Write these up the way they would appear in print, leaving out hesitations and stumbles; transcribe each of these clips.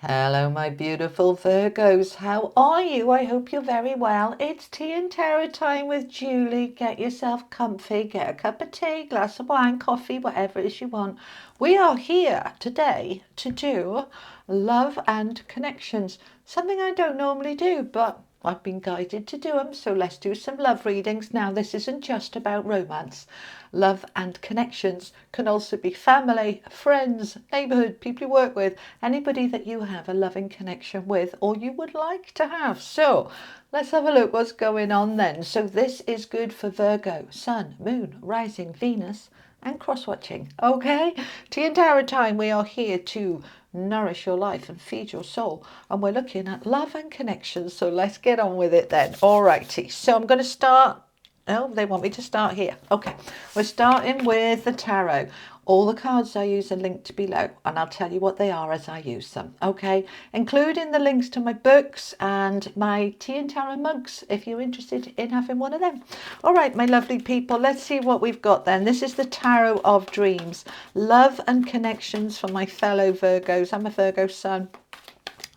Hello, my beautiful Virgos. How are you? I hope you're very well. It's tea and tarot time with Julie. Get yourself comfy, get a cup of tea, glass of wine, coffee, whatever it is you want. We are here today to do love and connections. Something I don't normally do, but I've been guided to do them, so let's do some love readings. Now, this isn't just about romance. Love and connections can also be family, friends, neighbourhood, people you work with, anybody that you have a loving connection with or you would like to have. So let's have a look what's going on then. So this is good for Virgo, Sun, Moon, Rising, Venus and cross-watching. Okay, tea and tarot time. We are here to nourish your life and feed your soul, and we're looking at love and connections. So let's get on with it then. Alrighty, so I'm going to start. Oh, they want me to start here. Okay, we're starting with the tarot. All the cards I use are linked below, and I'll tell you what they are as I use them. Okay, including the links to my books and my tea and tarot mugs if you're interested in having one of them. All right, my lovely people, let's see what we've got then. This is the Tarot of Dreams. Love and connections for my fellow Virgos. I'm a Virgo sun.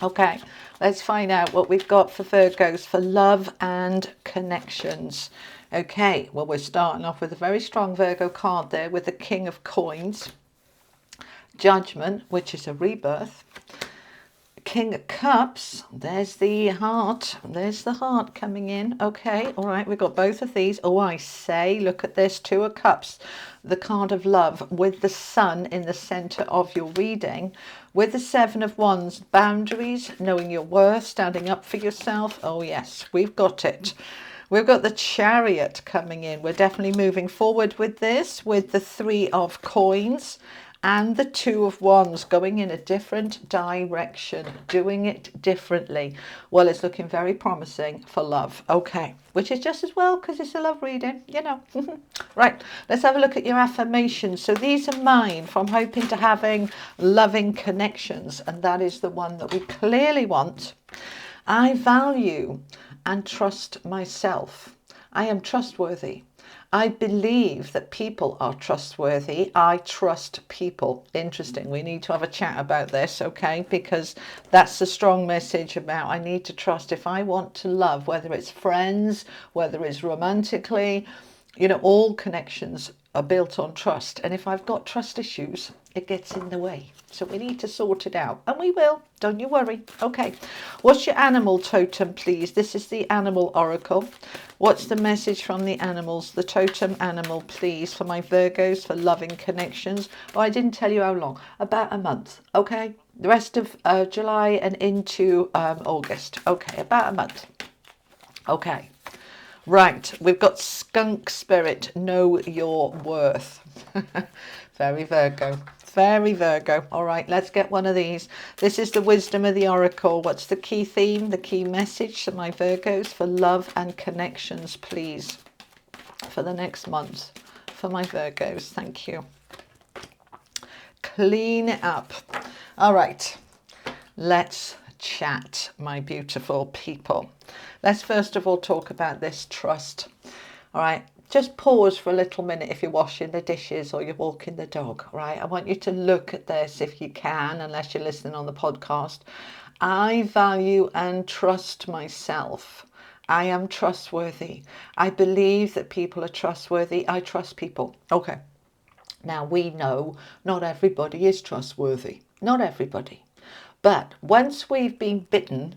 Okay, let's find out what we've got for Virgos for love and connections. Okay, well, we're starting off with a very strong Virgo card there with the King of Coins, Judgment, which is a rebirth, King of Cups, there's the heart coming in. Okay, all right, we've got both of these. Oh, I say, look at this, Two of Cups, the card of love with the sun in the center of your reading, with the Seven of Wands, boundaries, knowing your worth, standing up for yourself. Oh yes, we've got it. We've got the Chariot coming in. We're definitely moving forward with this, with the Three of Coins and the Two of Wands, going in a different direction, doing it differently. Well, it's looking very promising for love. Okay, which is just as well because it's a love reading, you know. Right, let's have a look at your affirmations. So these are mine, from hoping to having loving connections, and that is the one that we clearly want. I value and trust myself. I am trustworthy. I believe that people are trustworthy. I trust people. Interesting. We need to have a chat about this, okay? Because that's a strong message about I need to trust. If I want to love, whether it's friends, whether it's romantically, you know, all connections are built on trust. And if I've got trust issues, it gets in the way. So we need to sort it out. And we will. Don't you worry. Okay. What's your animal totem, please? This is the animal oracle. What's the message from the animals? The totem animal, please, for my Virgos, for loving connections. Oh, I didn't tell you how long. About a month. Okay. The rest of July and into August. Okay. About a month. Okay. Right, we've got skunk spirit, know your worth. Very Virgo, very Virgo. All right, let's get one of these. This is the wisdom of the oracle. What's the key theme, the key message to my Virgos for love and connections, please, for the next month, for my Virgos? Thank you. Clean it up. All right, let's chat, my beautiful people. Let's first of all talk about this trust. All right, just pause for a little minute if you're washing the dishes or you're walking the dog. All right, I want you to look at this if you can, unless you're listening on the podcast. I value and trust myself. I am trustworthy. I believe that people are trustworthy. I trust people. Okay. Now we know not everybody is trustworthy. Not everybody. But once we've been bitten,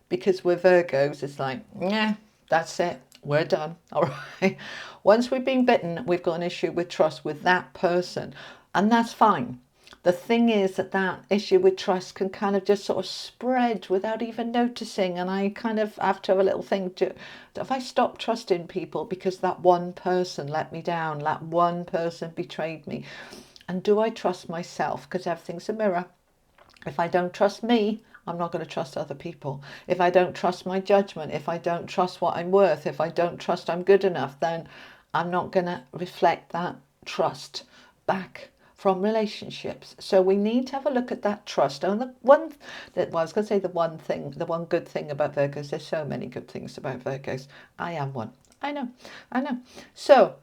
because we're Virgos, it's like, yeah, that's it. We're done. All right. Once we've been bitten, we've got an issue with trust with that person. And that's fine. The thing is that that issue with trust can kind of just sort of spread without even noticing. And I kind of have to have a little thing to, if I stop trusting people because that one person let me down, that one person betrayed me. And do I trust myself? Because everything's a mirror. If I don't trust me, I'm not going to trust other people. If I don't trust my judgment, if I don't trust what I'm worth, if I don't trust I'm good enough, then I'm not going to reflect that trust back from relationships. So we need to have a look at that trust. And the one that, well, I was going to say the one good thing about Virgos, there's so many good things about Virgos. I am one. I know. So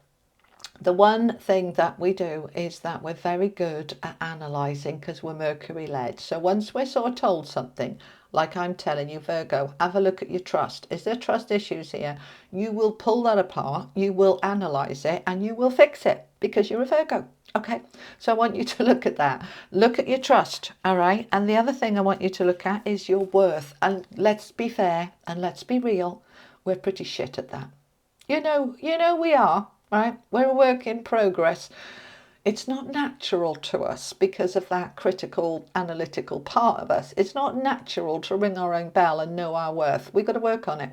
The one thing that we do is that we're very good at analysing because we're Mercury led. So once we're sort of told something, like I'm telling you, Virgo, have a look at your trust. Is there trust issues here? You will pull that apart, you will analyse it, and you will fix it because you're a Virgo. Okay, so I want you to look at that. Look at your trust, all right? And the other thing I want you to look at is your worth. And let's be fair and let's be real. We're pretty shit at that. You know we are, right? We're a work in progress. It's not natural to us because of that critical, analytical part of us. It's not natural to ring our own bell and know our worth. We've got to work on it.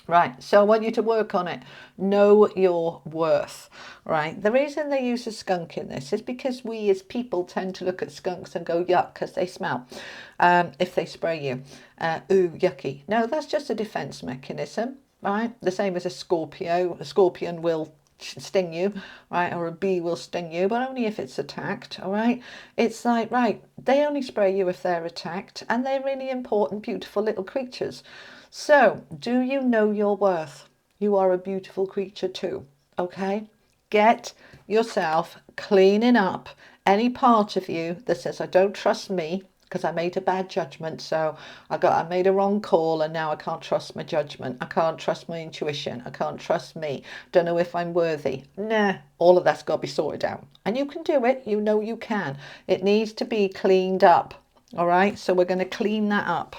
Right, so I want you to work on it. Know your worth, right? The reason they use a skunk in this is because we as people tend to look at skunks and go, yuck, because they smell. If they spray you, ooh, yucky. No, that's just a defense mechanism, right? The same as a Scorpio. A scorpion will sting you, right? Or a bee will sting you, but only if it's attacked, all right? It's like, right, they only spray you if they're attacked, and they're really important, beautiful little creatures. So, do you know your worth? You are a beautiful creature too, okay? Get yourself cleaning up any part of you that says, I don't trust me because I made a bad judgment, so I made a wrong call and now I can't trust my judgment. I can't trust my intuition. I can't trust me. Don't know if I'm worthy. Nah, all of that's got to be sorted out. And you can do it. You know you can. It needs to be cleaned up, all right? So we're going to clean that up.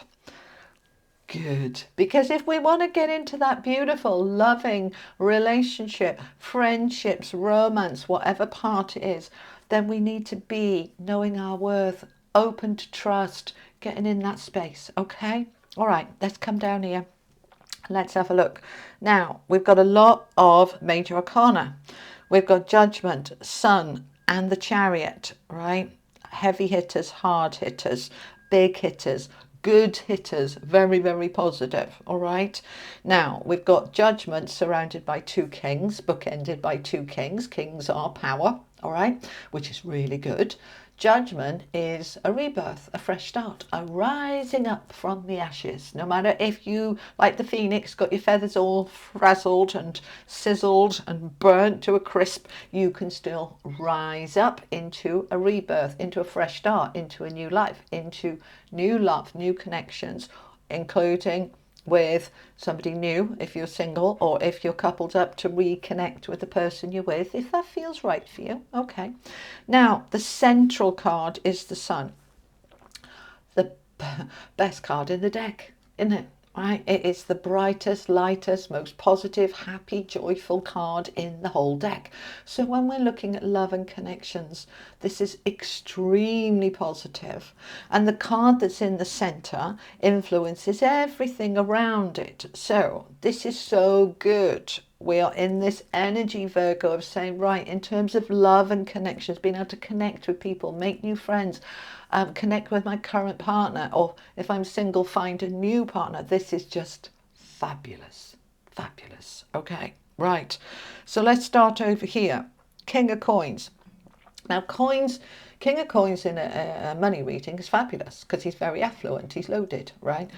Good. Because if we want to get into that beautiful, loving relationship, friendships, romance, whatever part it is, then we need to be knowing our worth, open to trust, getting in that space. Okay? All right, let's come down here. Let's have a look. Now, we've got a lot of major arcana. We've got Judgment, Sun, and the Chariot, right? Heavy hitters, hard hitters, big hitters, good hitters, very, very positive, all right? Now, we've got Judgment surrounded by two kings, bookended by two kings. Kings are power, all right, which is really good. Judgment is a rebirth, a fresh start, a rising up from the ashes. No matter if you, like the phoenix, got your feathers all frazzled and sizzled and burnt to a crisp, you can still rise up into a rebirth, into a fresh start, into a new life, into new love, new connections, including with somebody new if you're single, or if you're coupled up, to reconnect with the person you're with if that feels right for you. Okay, now the central card is the Sun, the best card in the deck, isn't it? Right, it is the brightest, lightest, most positive, happy, joyful card in the whole deck. So when we're looking at love and connections, this is extremely positive. And the card that's in the center influences everything around it. So this is so good. We are in this energy, Virgo, of saying, right, in terms of love and connections, being able to connect with people, make new friends, connect with my current partner, or if I'm single, find a new partner. This is just fabulous, fabulous. Okay, right. So let's start over here. King of Coins. Now, coins, King of Coins in a money reading is fabulous because he's very affluent, he's loaded, right?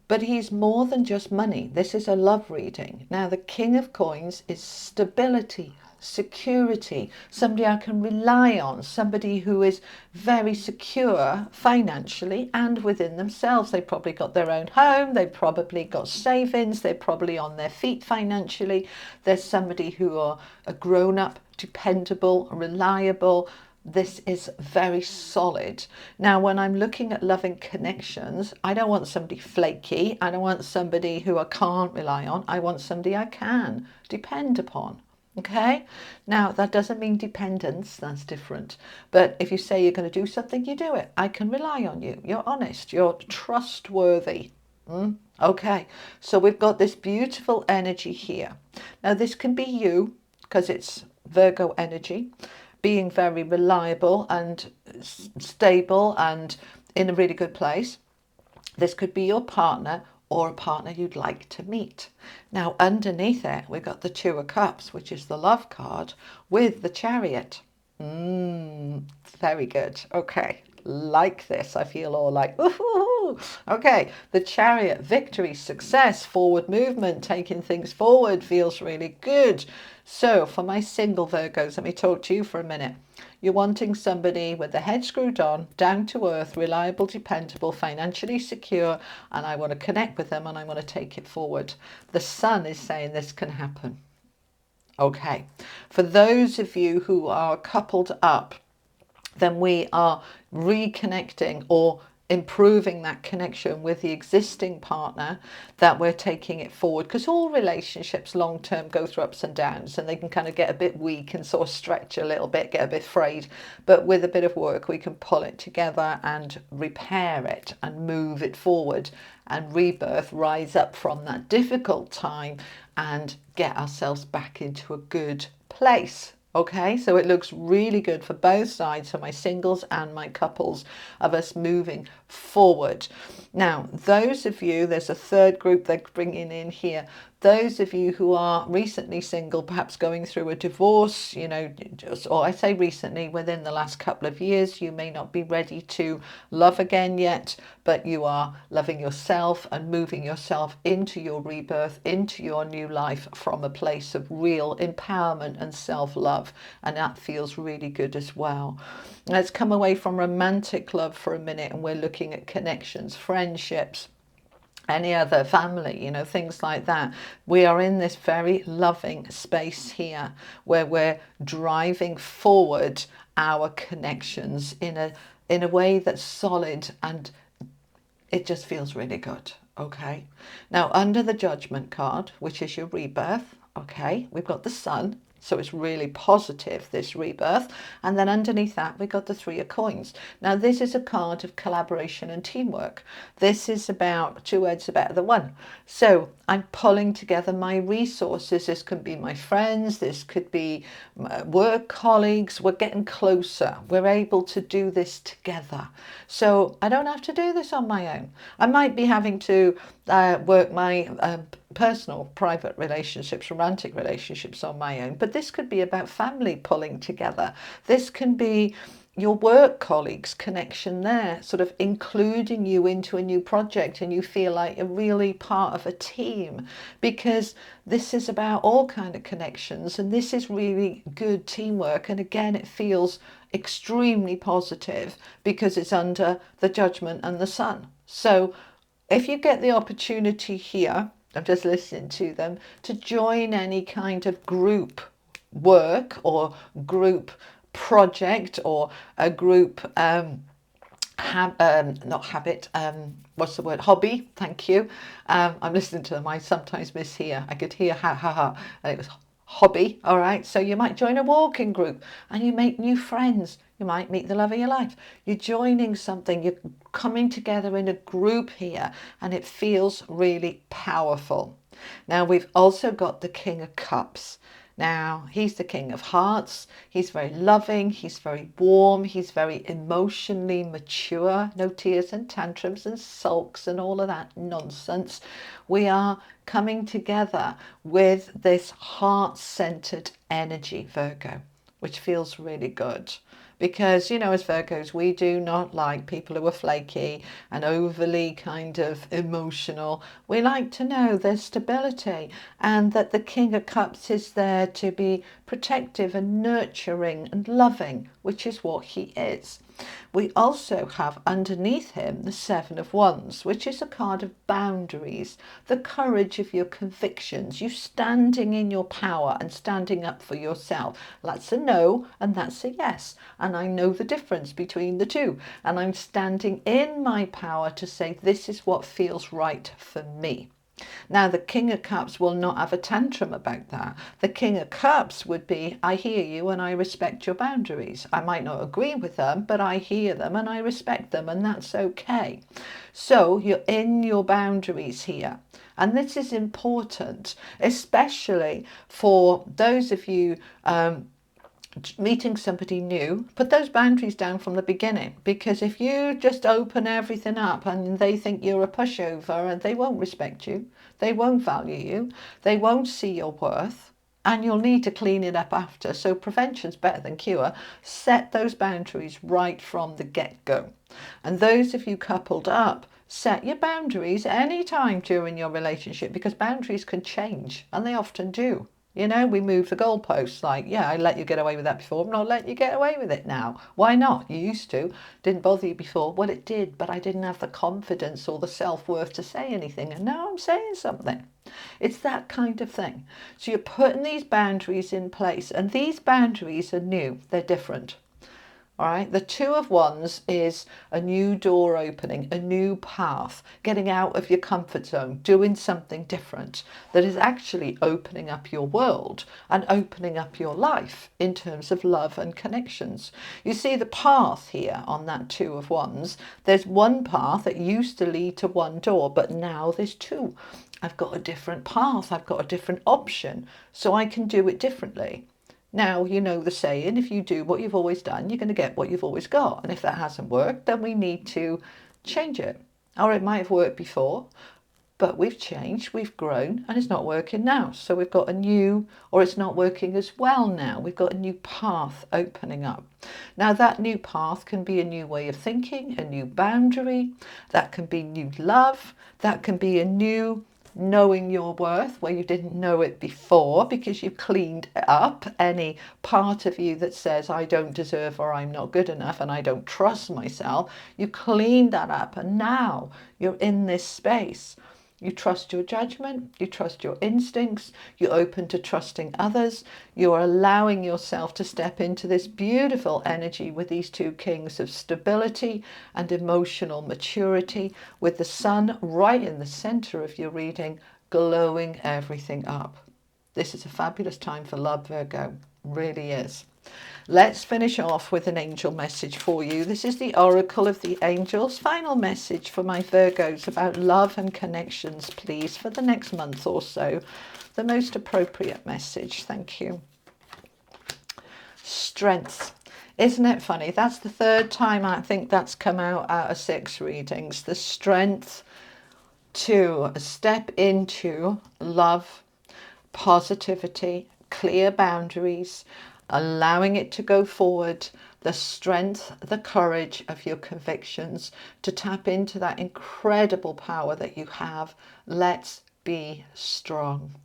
But he's more than just money. This is a love reading. Now, the King of Coins is stability, security, somebody I can rely on, somebody who is very secure financially and within themselves. They've probably got their own home, they've probably got savings, they're probably on their feet financially. There's somebody who are a grown-up, dependable, reliable. This is very solid. Now, when I'm looking at loving connections, I don't want somebody flaky. I don't want somebody who I can't rely on. I want somebody I can depend upon. Okay? Now, that doesn't mean dependence. That's different. But if you say you're going to do something, you do it. I can rely on you. You're honest. You're trustworthy. Okay. So we've got this beautiful energy here. Now, this can be you because it's Virgo energy, being very reliable and stable and in a really good place. This could be your partner or a partner you'd like to meet. Now, underneath it, we've got the Two of Cups, which is the love card, with the Chariot. Very good. Okay, like this. I feel all like, ooh. Okay, the Chariot, victory, success, forward movement, taking things forward feels really good. So for my single Virgos, let me talk to you for a minute. You're wanting somebody with the head screwed on, down to earth, reliable, dependable, financially secure, and I want to connect with them and I want to take it forward. The Sun is saying this can happen. Okay, for those of you who are coupled up, then we are reconnecting or improving that connection with the existing partner, that we're taking it forward, because all relationships long term go through ups and downs, and they can kind of get a bit weak and sort of stretch a little bit, get a bit frayed, but with a bit of work we can pull it together and repair it and move it forward and rebirth, rise up from that difficult time and get ourselves back into a good place. Okay, so it looks really good for both sides, for my singles and my couples, of us moving forward. Now, those of you, there's a third group they're bringing in here. Those of you who are recently single, perhaps going through a divorce, you know, or I say recently, within the last couple of years, you may not be ready to love again yet, but you are loving yourself and moving yourself into your rebirth, into your new life from a place of real empowerment and self-love. And that feels really good as well. Let's come away from romantic love for a minute, and we're looking at connections, friendships, any other family, you know, things like that. We are in this very loving space here where we're driving forward our connections in a way that's solid, and it just feels really good. Okay, now under the Judgment card, which is your rebirth, okay, we've got the Sun. So it's really positive, this rebirth. And then underneath that, we got the Three of Coins. Now, this is a card of collaboration and teamwork. This is about two heads are better than one. So I'm pulling together my resources. This could be my friends. This could be work colleagues. We're getting closer. We're able to do this together. So I don't have to do this on my own. I might be having to work my personal, private relationships, romantic relationships on my own, but this could be about family pulling together. This can be your work colleagues connection there, sort of including you into a new project, and you feel like you're really part of a team, because this is about all kind of connections, and this is really good teamwork. And again, it feels extremely positive because it's under the Judgment and the Sun. So if you get the opportunity here, I'm just listening to them, to join any kind of group work or group project or a group what's the word, hobby, thank you. I'm listening to them, I sometimes mishear. I could hear ha ha ha, and it was hobby. All right, so you might join a walking group and you make new friends. You might meet the love of your life. You're joining something, you're coming together in a group here, and it feels really powerful. Now, we've also got the King of Cups. Now, he's the King of Hearts. He's very loving, he's very warm, he's very emotionally mature. No tears and tantrums and sulks and all of that nonsense. We are coming together with this heart-centered energy, Virgo, which feels really good. Because, you know, as Virgos, we do not like people who are flaky and overly kind of emotional. We like to know there's stability, and that the King of Cups is there to be protective and nurturing and loving, which is what he is. We also have underneath him the Seven of Wands, which is a card of boundaries, the courage of your convictions, you standing in your power and standing up for yourself. That's a no and that's a yes. And I know the difference between the two. And I'm standing in my power to say this is what feels right for me. Now, the King of Cups will not have a tantrum about that. The King of Cups would be, I hear you and I respect your boundaries. I might not agree with them, but I hear them and I respect them, and that's okay. So you're in your boundaries here. And this is important, especially for those of you meeting somebody new. Put those boundaries down from the beginning, because if you just open everything up and they think you're a pushover, and they won't respect you, they won't value you, they won't see your worth, and you'll need to clean it up after. So prevention's better than cure. Set those boundaries right from the get-go. And those of you coupled up, set your boundaries any time during your relationship, because boundaries can change, and they often do. You know, we move the goalposts, like, yeah, I let you get away with that before, I'm not letting you get away with it now. Why not? You used to. Didn't bother you before. Well, it did, but I didn't have the confidence or the self-worth to say anything, and now I'm saying something. It's that kind of thing. So you're putting these boundaries in place, and these boundaries are new. They're different. All right, the Two of Wands is a new door opening, a new path, getting out of your comfort zone, doing something different that is actually opening up your world and opening up your life in terms of love and connections. You see the path here on that Two of Wands. There's one path that used to lead to one door, but now there's two. I've got a different path. I've got a different option, so I can do it differently. Now, you know the saying, if you do what you've always done, you're going to get what you've always got. And if that hasn't worked, then we need to change it. Or it might have worked before, but we've changed, we've grown, and it's not working now. So we've got a new, or it's not working as well now. We've got a new path opening up. Now that new path can be a new way of thinking, a new boundary. That can be new love. That can be a new knowing your worth where you didn't know it before, because you've cleaned up any part of you that says I don't deserve, or I'm not good enough, and I don't trust myself. You cleaned that up, and now you're in this space. You trust your judgment, you trust your instincts, you're open to trusting others, you're allowing yourself to step into this beautiful energy with these two kings of stability and emotional maturity, with the sun right in the center of your reading, glowing everything up. This is a fabulous time for love, Virgo, really is. Let's finish off with an angel message for you. This is the Oracle of the Angels. Final message for my Virgos about love and connections, please, for the next month or so. The most appropriate message. Thank you. Strength. Isn't it funny? That's the third time I think that's come out of 6 readings. The strength to step into love, positivity, clear boundaries, allowing it to go forward, the strength, the courage of your convictions, to tap into that incredible power that you have. Let's be strong.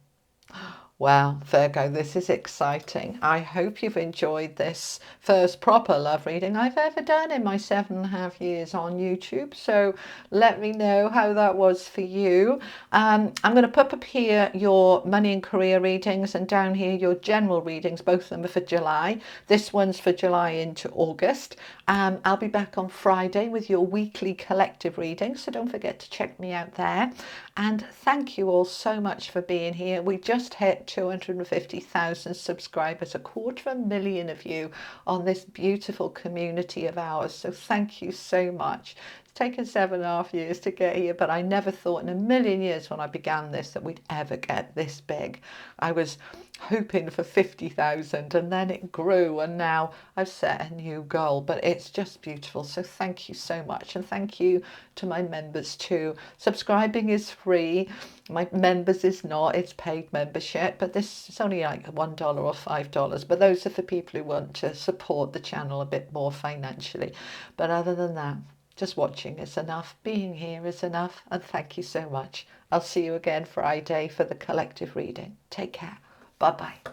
Well, Virgo, this is exciting. I hope you've enjoyed this first proper love reading I've ever done in my 7.5 years on YouTube. So let me know how that was for you. I'm going to put up here your money and career readings, and down here your general readings. Both of them are for July. This one's for July into August. I'll be back on Friday with your weekly collective reading, so don't forget to check me out there. And thank you all so much for being here. We just hit 250,000 subscribers, 250,000 of you on this beautiful community of ours. So thank you so much. It's taken 7.5 years to get here, but I never thought in a million years when I began this that we'd ever get this big. I was hoping for 50,000, and then it grew, and now I've set a new goal. But it's just beautiful. So thank you so much, and thank you to my members too. Subscribing is free. My members is not, it's paid membership, but this is only like $1 or $5. But those are for people who want to support the channel a bit more financially. But other than that, just watching is enough. Being here is enough. And thank you so much. I'll see you again Friday for the collective reading. Take care. Bye-bye.